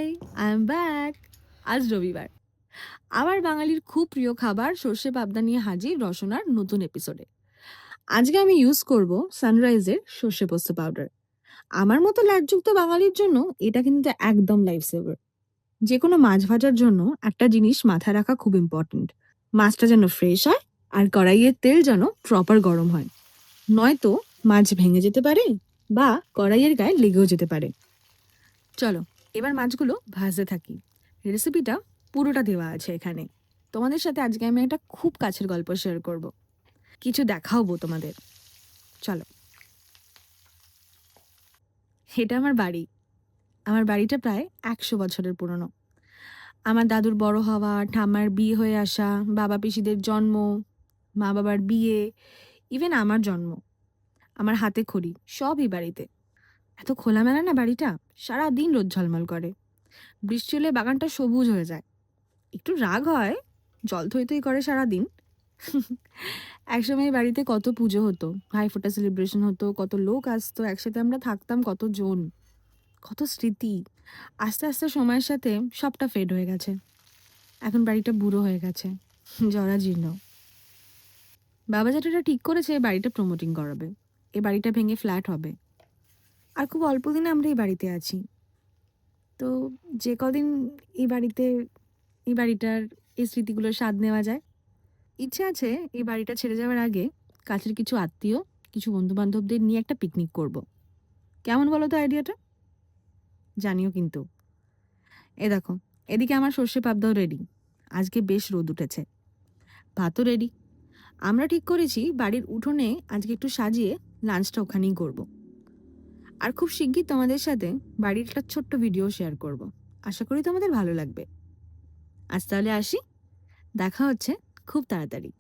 I am back. আজ রবিবার। আমার বাঙালির খুব প্রিয় খাবার সর্ষে পাবদা নিয়ে হাজির রসনার নতুন এপিসোডে। আজকে আমি ইউজ করব সানরাইজের সর্ষে পোস্ত পাউডার। আমার মতো ল্যাটযুক্ত বাঙালির জন্য এটা কিন্তু একদম লাইফ সেভার। যে কোনো মাছ ভাজার জন্য একটা জিনিস মাথায় রাখা খুব ইম্পর্ট্যান্ট। মাছটা যেন ফ্রেশ হয় আর কড়াইয়ের তেল যেন প্রপার গরম হয়, নয়তো মাছ ভেঙে যেতে পারে বা কড়াইয়ের গায়ে লেগেও যেতে পারে। চলো এবার মাছগুলো ভাজতে থাকি। রেসিপিটা পুরোটা দেওয়া আছে এখানে। তোমাদের সাথে আজকে আমি একটা খুব কাছের গল্প শেয়ার করব, কিছু দেখাবো তোমাদের। চলো। এটা আমার বাড়ি। আমার বাড়িটা প্রায় 100 বছরের পুরনো। আমার দাদুর বড় হওয়া, ঠাম্মার বিয়ে হয়ে আসা, বাবা পিসিদের জন্ম, মা বাবার বিয়ে, ইভেন আমার জন্ম, আমার হাতে খড়ি সবই বাড়িতে। এত খোলামেলা না বাড়িটা, সারাদিন রোদ ঝলমল করে। বৃষ্টি হলে বাগানটা সবুজ হয়ে যায়। একটু রাগ হয়, জল থই থই করে সারাদিন। একসময় এই বাড়িতে কত পুজো হতো, ভাইফোঁটা সেলিব্রেশন হতো, কত লোক আসতো, একসাথে আমরা থাকতাম কতজন, কত স্মৃতি। আস্তে আস্তে সময়ের সাথে সবটা ফেড হয়ে গেছে। এখন বাড়িটা বুড়ো হয়ে গেছে, জরাজীর্ণ। বাবা যেটা ঠিক করেছে এই বাড়িটা প্রমোটিং করাবে, এই বাড়িটা ভেঙে ফ্ল্যাট হবে। আর খুব অল্প দিনে আমরা এই বাড়িতে আছি। তো যে কদিন এই বাড়িতে, এই বাড়িটার এই স্মৃতিগুলোর স্বাদ নেওয়া যায়। ইচ্ছে আছে এই বাড়িটা ছেড়ে যাওয়ার আগে কাছের কিছু আত্মীয়, কিছু বন্ধু-বান্ধবদের নিয়ে একটা পিকনিক করব। কেমন বলো তো আইডিয়াটা? জানিও কিন্তু। এ দেখো, এদিকে আমার সর্ষে পাবদাও রেডি। আজকে বেশ রোদ উঠেছে। ভাতও রেডি। আমরা ঠিক করেছি বাড়ির উঠোনে আজকে একটু সাজিয়ে লাঞ্চটা ওখানেই করব। আর খুব শিগগির তোমাদের সাথে বাড়ির একটা ছোট্ট ভিডিও শেয়ার করব। আশা করি তোমাদের ভালো লাগবে। আজ তাহলে আসি। দেখা হচ্ছে খুব তাড়াতাড়ি।